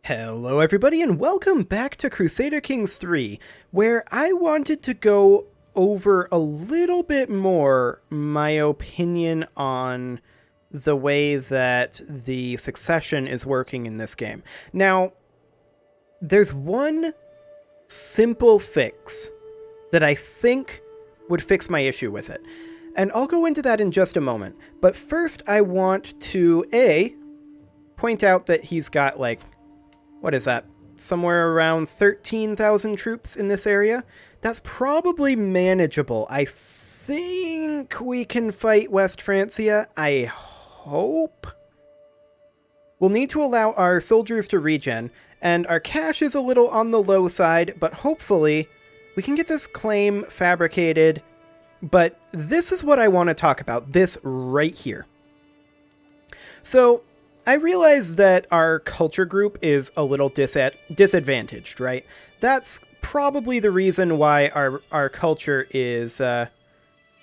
Hello everybody and welcome back to Crusader Kings 3, where I wanted to go over a little bit more my opinion on the way that the succession is working in this game. Now, there's one simple fix that I think would fix my issue with it, and I'll go into that in just a moment. But first I want to, point out that he's got what is that? Somewhere around 13,000 troops in this area. That's probably manageable. I think we can fight West Francia. I hope. We'll need to allow our soldiers to regen, and our cash is a little on the low side, but hopefully we can get this claim fabricated. But this is what I want to talk about, this right here. So, I realize that our culture group is a little disadvantaged, right? That's probably the reason why our culture is a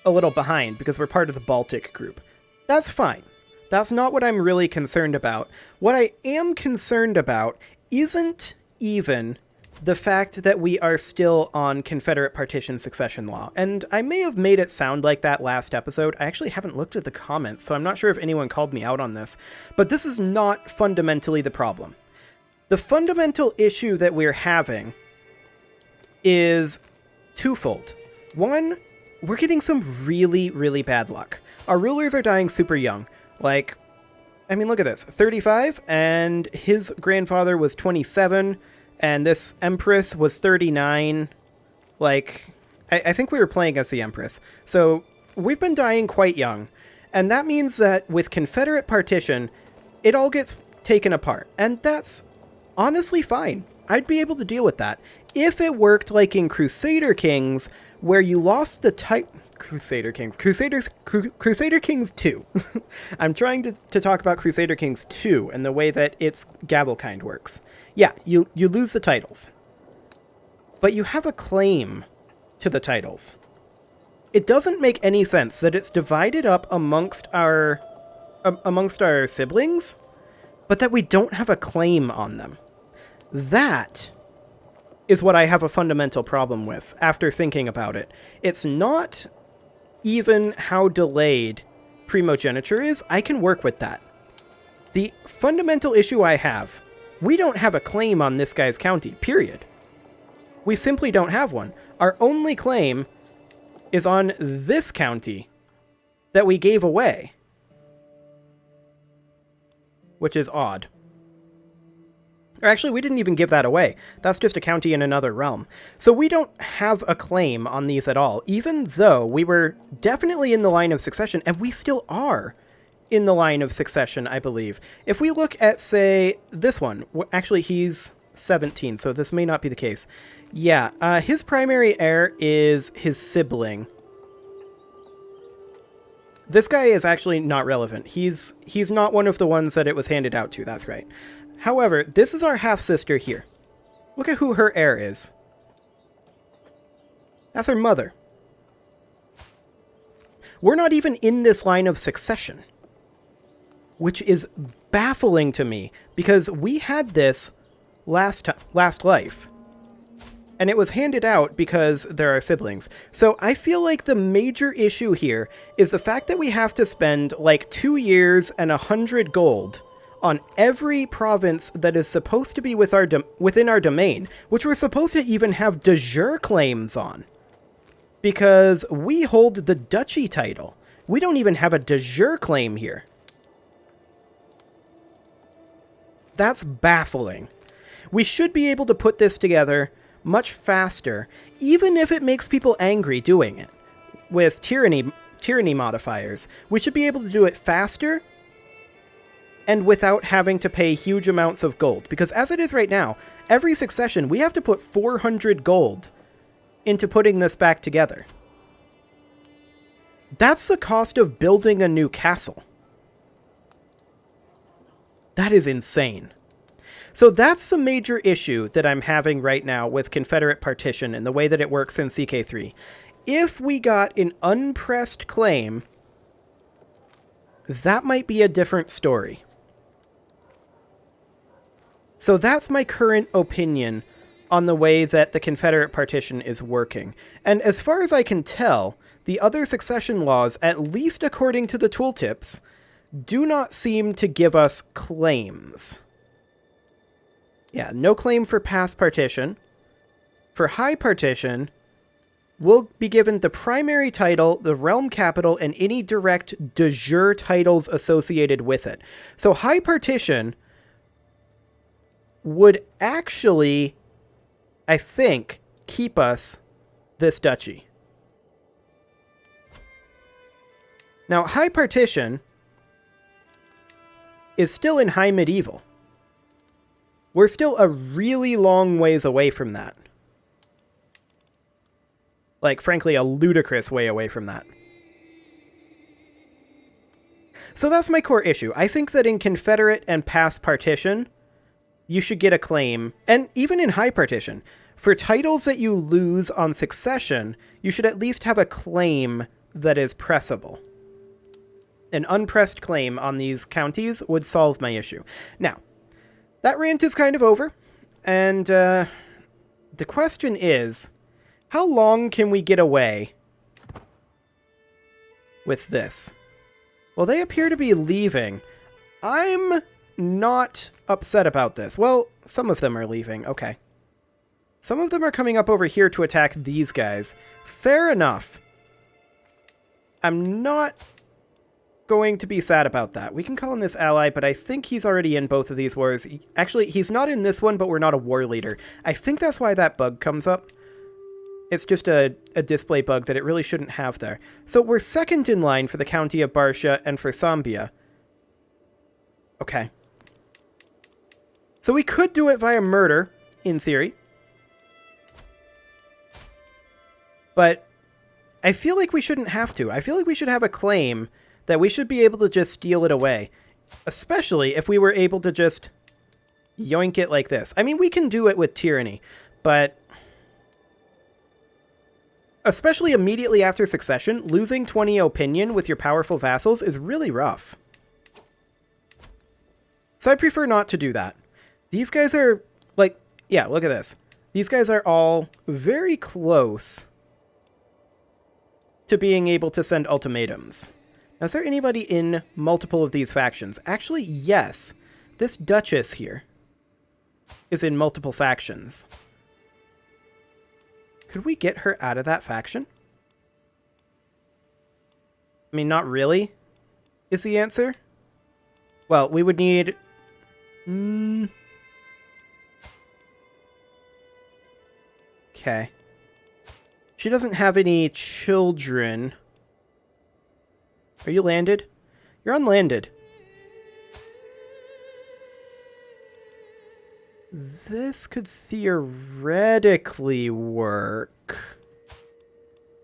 little behind, because we're part of the Baltic group. That's fine. That's not what I'm really concerned about. What I am concerned about isn't even the fact that we are still on Confederate partition succession law. And I may have made it sound like that last episode. I actually haven't looked at the comments, so I'm not sure if anyone called me out on this. But this is not fundamentally the problem. The fundamental issue that we're having is twofold. One, we're getting some really, really bad luck. Our rulers are dying super young. Look at this. 35, and his grandfather was 27, and this Empress was 39. I think we were playing as the Empress. So we've been dying quite young. And that means that with Confederate partition, it all gets taken apart. And that's honestly fine. I'd be able to deal with that. If it worked like in Crusader Kings, where you lost the type... Crusader Kings 2. I'm trying to talk about Crusader Kings 2 and the way that its Gavelkind works. Yeah, you lose the titles, but you have a claim to the titles. It doesn't make any sense that it's divided up amongst our siblings, but that we don't have a claim on them. That is what I have a fundamental problem with after thinking about it. It's not even how delayed primogeniture is. I can work with that. The fundamental issue I have, we don't have a claim on this guy's county, period. We simply don't have one. Our only claim is on this county that we gave away, which is odd. Or actually, we didn't even give that away. That's just a county in another realm. So we don't have a claim on these at all, even though we were definitely in the line of succession, and we still are in the line of succession, I believe. If we look at, say, this one, actually, he's 17, so this may not be the case. Yeah, his primary heir is his sibling. This guy is actually not relevant. He's not one of the ones that it was handed out to, that's right. However, this is our half-sister here. Look at who her heir is. That's her mother. We're not even in this line of succession, which is baffling to me, because we had this last life, and it was handed out because there are siblings. So I feel like the major issue here is the fact that we have to spend 2 years and 100 gold on every province that is supposed to be within our domain, which we're supposed to even have de jure claims on, because we hold the duchy title. We don't even have a de jure claim here. That's baffling. We should be able to put this together much faster, even if it makes people angry doing it with tyranny modifiers. We should be able to do it faster and without having to pay huge amounts of gold. Because as it is right now, every succession, we have to put 400 gold into putting this back together. That's the cost of building a new castle. That is insane. So that's the major issue that I'm having right now with Confederate partition and the way that it works in CK3. If we got an unpressed claim, that might be a different story. So that's my current opinion on the way that the Confederate partition is working. And as far as I can tell, the other succession laws, at least according to the tooltips, do not seem to give us claims. Yeah, no claim for past partition. For high partition, we'll be given the primary title, the realm capital, and any direct de jure titles associated with it. So high partition would actually, I think, keep us this duchy. Now, high partition is still in high medieval. We're still a really long ways away from that. Like, frankly, a ludicrous way away from that. So that's my core issue. I think that in Confederate and past partition, you should get a claim, and even in high partition, for titles that you lose on succession, you should at least have a claim that is pressable. An unpressed claim on these counties would solve my issue. Now, that rant is kind of over, and the question is, how long can we get away with this? Well, they appear to be leaving. I'm not upset about this. Well, some of them are leaving. Okay. Some of them are coming up over here to attack these guys. Fair enough. I'm not going to be sad about that. We can call in this ally, but I think he's already in both of these wars. Actually, he's not in this one, but we're not a war leader. I think that's why that bug comes up. It's just a display bug that it really shouldn't have there. So we're second in line for the County of Barcia and for Sambia. Okay. So we could do it via murder, in theory. But I feel like we shouldn't have to. I feel like we should have a claim that we should be able to just steal it away. Especially if we were able to just yoink it like this. I mean, we can do it with tyranny, but especially immediately after succession, losing 20 opinion with your powerful vassals is really rough. So I prefer not to do that. These guys are, like, yeah, look at this. These guys are all very close to being able to send ultimatums. Now, is there anybody in multiple of these factions? Actually, yes. This Duchess here is in multiple factions. Could we get her out of that faction? I mean, not really, is the answer. Well, we would need... Okay. She doesn't have any children. Are you landed? You're unlanded. This could theoretically work.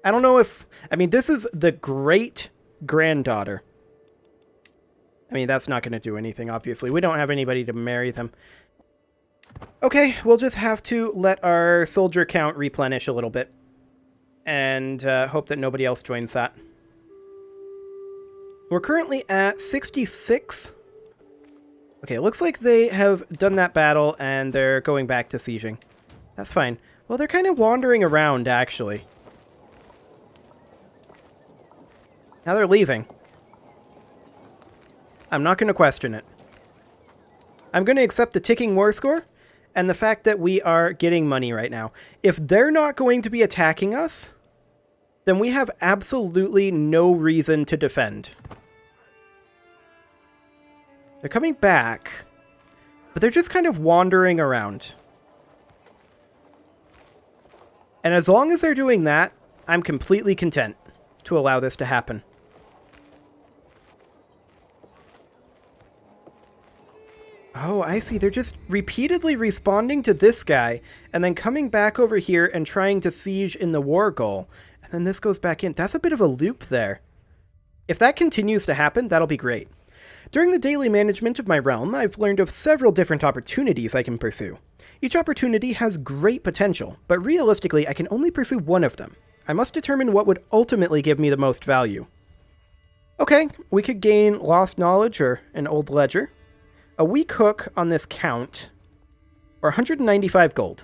I don't know if... I mean, this is the great-granddaughter. I mean, that's not going to do anything, obviously. We don't have anybody to marry them. Okay, we'll just have to let our soldier count replenish a little bit. And hope that nobody else joins that. We're currently at 66. Okay, it looks like they have done that battle and they're going back to sieging. That's fine. Well, they're kind of wandering around, actually. Now they're leaving. I'm not going to question it. I'm going to accept the ticking war score and the fact that we are getting money right now. If they're not going to be attacking us, then we have absolutely no reason to defend. They're coming back, but they're just kind of wandering around. And as long as they're doing that, I'm completely content to allow this to happen. Oh, I see. They're just repeatedly responding to this guy and then coming back over here and trying to siege in the war goal. And then this goes back in. That's a bit of a loop there. If that continues to happen, that'll be great. During the daily management of my realm, I've learned of several different opportunities I can pursue. Each opportunity has great potential, but realistically, I can only pursue one of them. I must determine what would ultimately give me the most value. Okay, we could gain lost knowledge or an old ledger. A weak hook on this count Or 195 gold.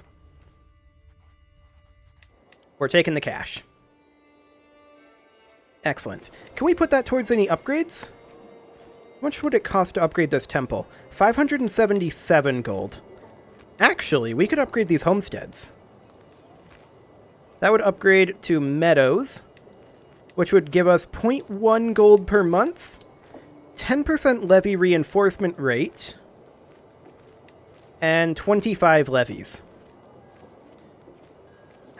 We're taking the cash. Excellent. Can we put that towards any upgrades? How much would it cost to upgrade this temple? 577 gold. Actually, we could upgrade these homesteads. That would upgrade to meadows, which would give us 0.1 gold per month, 10% levy reinforcement rate, and 25 levies.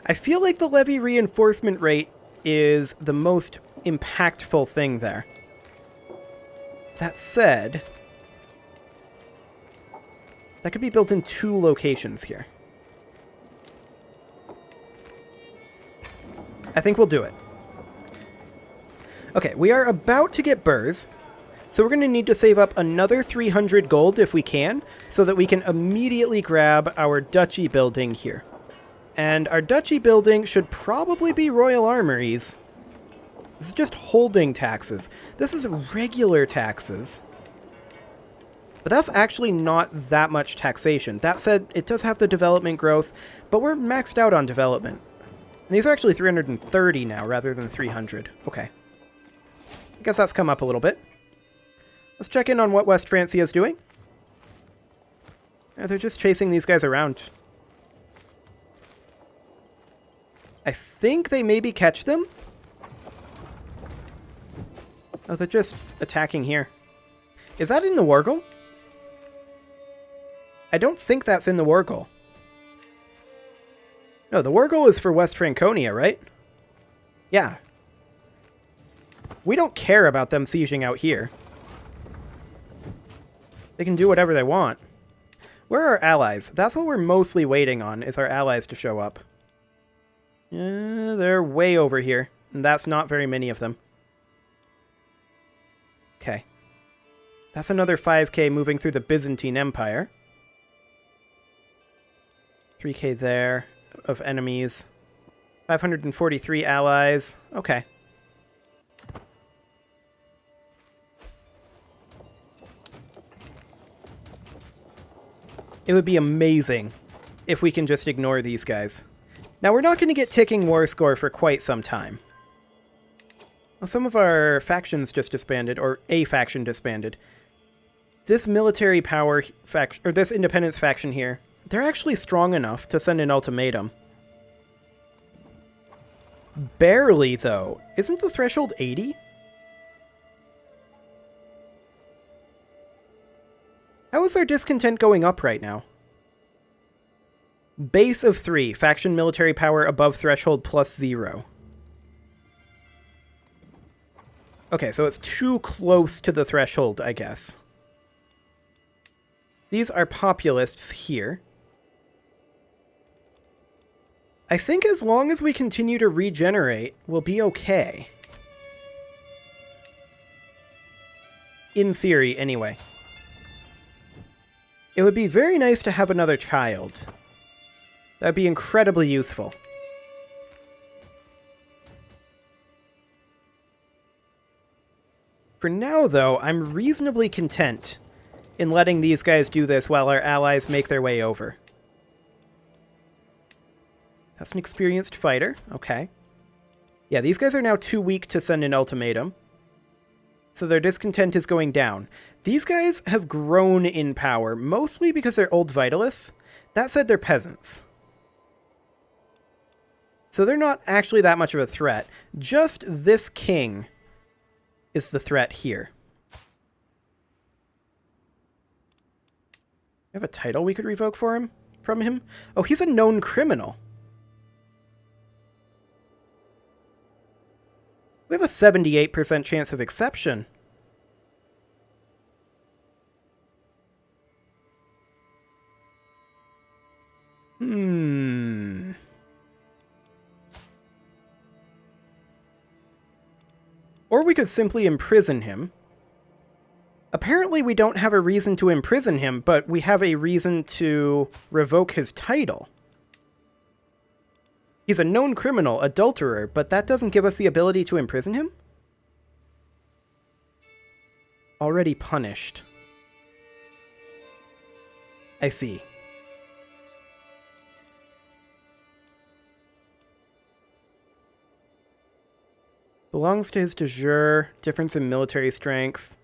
I feel like the levy reinforcement rate is the most impactful thing there. That said, that could be built in 2 locations here. I think we'll do it. Okay, we are about to get burrs, so we're going to need to save up another 300 gold if we can, so that we can immediately grab our duchy building here. And our duchy building should probably be royal armories. This is just holding taxes. This is regular taxes. But that's actually not that much taxation. That said, it does have the development growth, but we're maxed out on development. And these are actually 330 now rather than 300. Okay. I guess that's come up a little bit. Let's check in on what West Francia is doing. Yeah, they're just chasing these guys around. I think they maybe catch them. Oh, they're just attacking here. Is that in the Wargle? I don't think that's in the Wargle. No, the Wargle is for West Franconia, right? Yeah. We don't care about them sieging out here. They can do whatever they want. Where are our allies? That's what we're mostly waiting on, is our allies to show up. Yeah, they're way over here, and that's not very many of them. Okay. That's another 5k moving through the Byzantine Empire. 3k there of enemies. 543 allies. Okay. It would be amazing if we can just ignore these guys. Now, we're not going to get ticking war score for quite some time. Well, some of our factions just disbanded, or a faction disbanded. This military power faction, or this independence faction here, they're actually strong enough to send an ultimatum. Barely, though. Isn't the threshold 80? How is our discontent going up right now? Base of 3. Faction military power above threshold plus 0. Okay, so it's too close to the threshold, I guess. These are populists here. I think as long as we continue to regenerate, we'll be okay. In theory, anyway. It would be very nice to have another child. That would be incredibly useful. For now, though, I'm reasonably content in letting these guys do this while our allies make their way over. That's an experienced fighter. Okay. Yeah, these guys are now too weak to send an ultimatum. So their discontent is going down. These guys have grown in power, mostly because they're old vitalists. That said, they're peasants. So they're not actually that much of a threat. Just this king is the threat here. We have a title we could revoke from him? Oh, he's a known criminal. We have a 78% chance of exception. Or we could simply imprison him. Apparently we don't have a reason to imprison him, but we have a reason to revoke his title. He's a known criminal, adulterer, but that doesn't give us the ability to imprison him? Already punished. I see. Belongs to his de jure. Difference in military strength.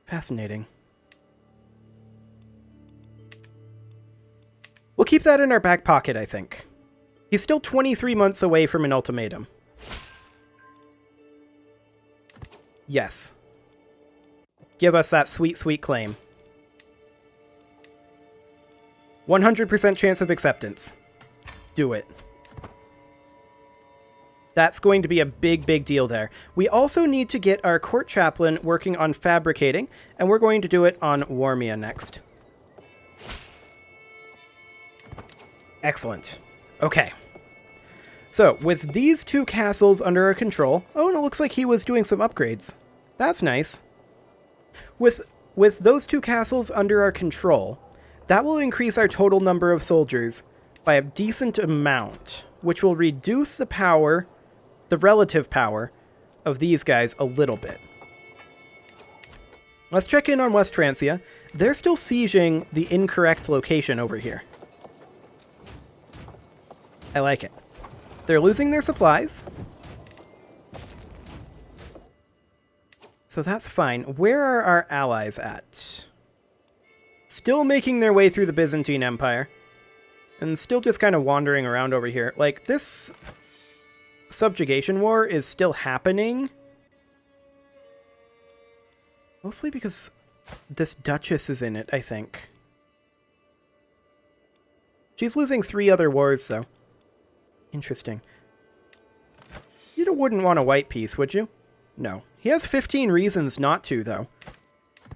Fascinating. We'll keep that in our back pocket, I think. He's still 23 months away from an ultimatum. Yes. Give us that sweet, sweet claim. 100% chance of acceptance. Do it. That's going to be a big, big deal there. We also need to get our court chaplain working on fabricating, and we're going to do it on Warmia next. Excellent. Okay. So, with these two castles under our control... Oh, and it looks like he was doing some upgrades. That's nice. With those two castles under our control, that will increase our total number of soldiers by a decent amount, which will reduce the power, the relative power, of these guys a little bit. Let's check in on West Francia. They're still sieging the incorrect location over here. I like it. They're losing their supplies. So that's fine. Where are our allies at? Still making their way through the Byzantine Empire. And still just kind of wandering around over here. Like, this subjugation war is still happening. Mostly because this Duchess is in it, I think. She's losing 3 other wars, though. Interesting. You wouldn't want a white peace, would you? No. He has 15 reasons not to, though.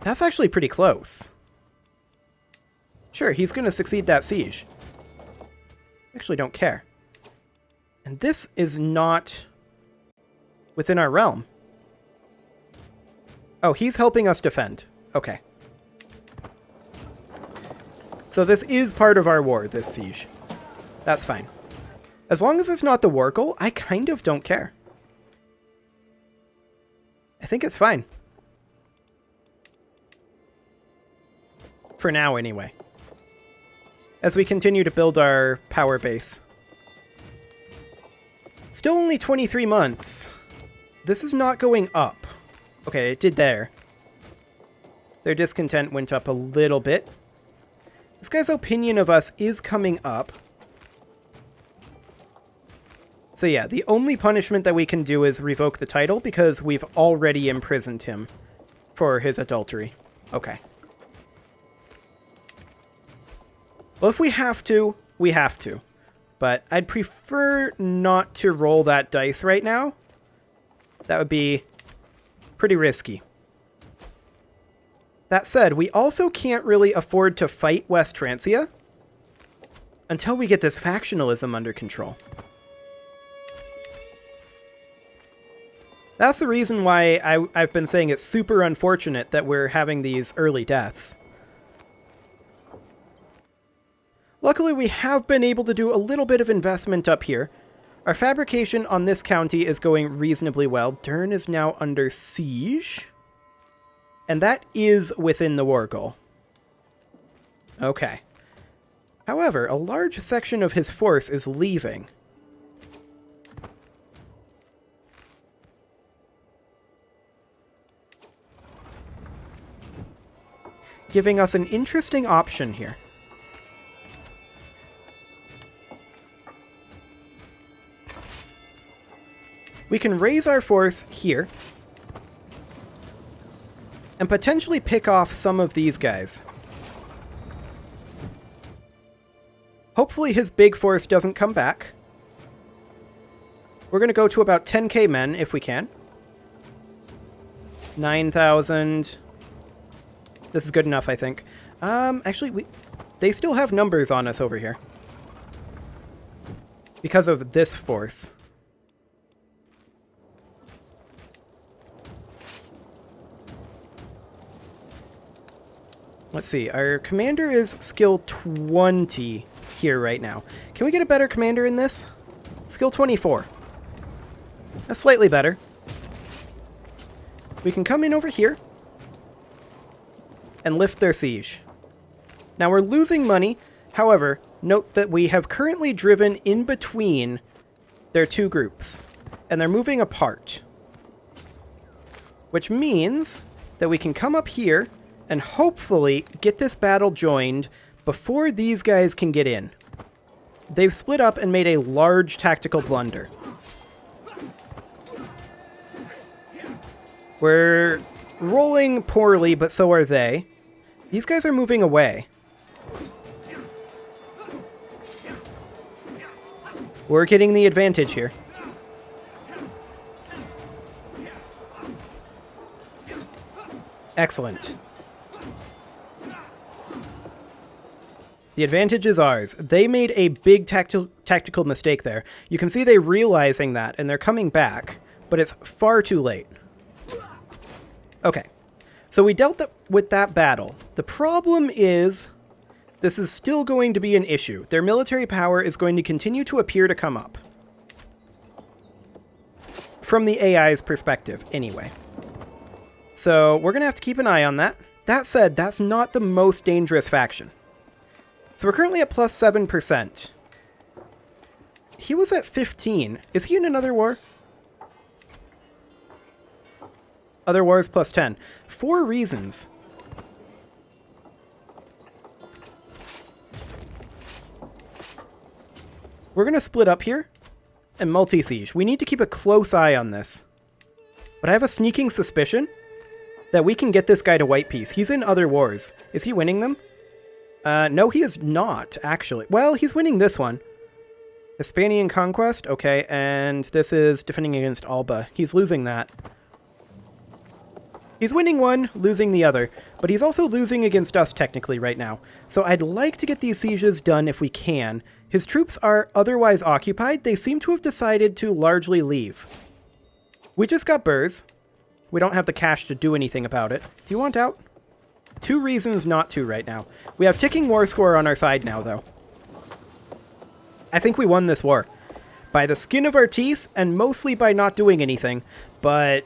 That's actually pretty close. Sure, he's going to succeed that siege. Actually don't care. And this is not within our realm. Oh, he's helping us defend. Okay. So this is part of our war, this siege. That's fine. As long as it's not the Wargle, I kind of don't care. I think it's fine. For now, anyway. As we continue to build our power base. Still only 23 months. This is not going up. Okay, it did there. Their discontent went up a little bit. This guy's opinion of us is coming up. So yeah, the only punishment that we can do is revoke the title because we've already imprisoned him for his adultery. Okay. Well, if we have to, we have to. But I'd prefer not to roll that dice right now. That would be pretty risky. That said, we also can't really afford to fight West Francia until we get this factionalism under control. That's the reason why I've been saying it's super unfortunate that we're having these early deaths. Luckily, we have been able to do a little bit of investment up here. Our fabrication on this county is going reasonably well. Dern is now under siege. And that is within the war goal. Okay. However, a large section of his force is leaving. Giving us an interesting option here. We can raise our force here and potentially pick off some of these guys. Hopefully his big force doesn't come back. We're going to go to about 10k men if we can. 9,000. This is good enough, I think. Actually, they still have numbers on us over here. Because of this force. Let's see, our commander is skill 20 here right now. Can we get a better commander in this? Skill 24. That's slightly better. We can come in over here and lift their siege. Now we're losing money. However, note that we have currently driven in between they're two groups, and they're moving apart. Which means that we can come up here and hopefully get this battle joined before these guys can get in. They've split up and made a large tactical blunder. We're rolling poorly, but so are they. These guys are moving away. We're getting the advantage here. Excellent. The advantage is ours. They made a big tactical mistake there. You can see they're realizing that, and they're coming back, but it's far too late. Okay, so we dealt with that battle. The problem is, this is still going to be an issue. Their military power is going to continue to appear to come up. From the AI's perspective, anyway. So we're going to have to keep an eye on that. That said, that's not the most dangerous faction. So we're currently at plus 7%. He was at 15. Is he in another war? Other wars plus 10. 4 reasons. We're going to split up here and multi-siege. We need to keep a close eye on this. But I have a sneaking suspicion that we can get this guy to white peace. He's in other wars. Is he winning them? No, he is not, actually. Well, he's winning this one. Hispanian Conquest. Okay, and this is defending against Alba. He's losing that. He's winning one, losing the other, but he's also losing against us technically right now. So I'd like to get these sieges done if we can. His troops are otherwise occupied. They seem to have decided to largely leave. We just got Burrs. We don't have the cash to do anything about it. Do you want out? 2 reasons not to right now. We have ticking war score on our side now, though. I think we won this war. By the skin of our teeth, and mostly by not doing anything. But...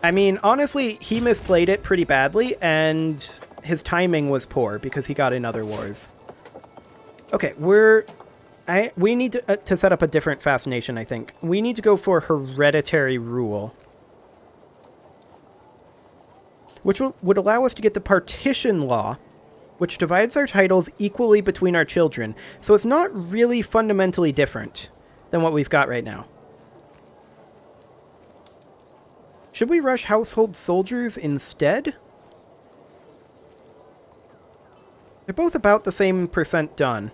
I mean, honestly, he misplayed it pretty badly, and his timing was poor because he got in other wars. Okay, we need to set up a different fascination, I think. We need to go for hereditary rule. Which would allow us to get the partition law, which divides our titles equally between our children. So it's not really fundamentally different than what we've got right now. Should we rush household soldiers instead? They're both about the same percent done.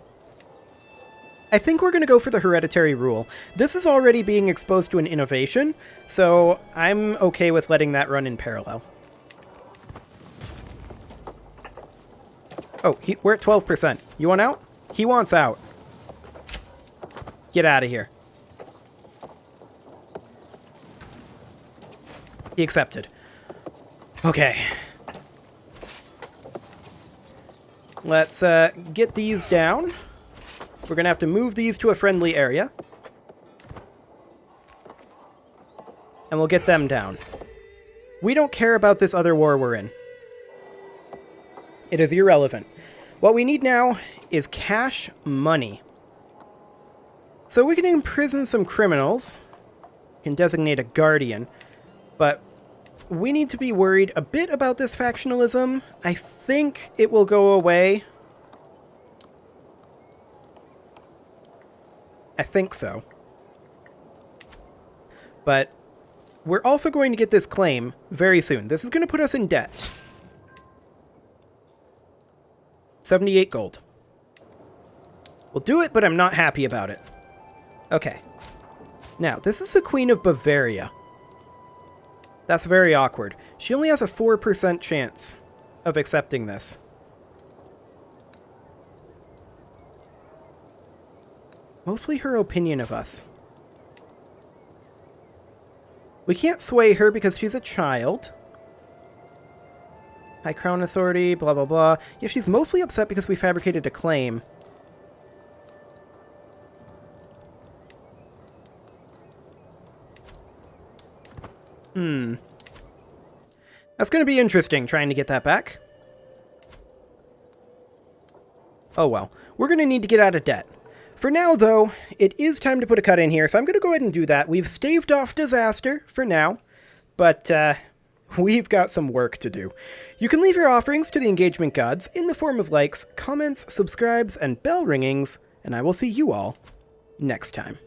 I think we're going to go for the hereditary rule. This is already being exposed to an innovation, so I'm okay with letting that run in parallel. Oh, we're at 12%. You want out? He wants out. Get out of here. He accepted. Okay. Let's get these down. We're going to have to move these to a friendly area. And we'll get them down. We don't care about this other war we're in. It is irrelevant. What we need now is cash money. So we can imprison some criminals. We can designate a guardian. But we need to be worried a bit about this factionalism. I think it will go away. I think so. But we're also going to get this claim very soon. This is going to put us in debt. 78 gold. We'll do it, but I'm not happy about it. Okay. Now, this is the Queen of Bavaria. That's very awkward. She only has a 4% chance of accepting this. Mostly her opinion of us. We can't sway her because she's a child. High Crown Authority, blah, blah, blah. Yeah, she's mostly upset because we fabricated a claim. That's going to be interesting, trying to get that back. Oh well. We're going to need to get out of debt. For now, though, it is time to put a cut in here, so I'm going to go ahead and do that. We've staved off disaster for now, but we've got some work to do. You can leave your offerings to the engagement gods in the form of likes, comments, subscribes, and bell ringings, and I will see you all next time.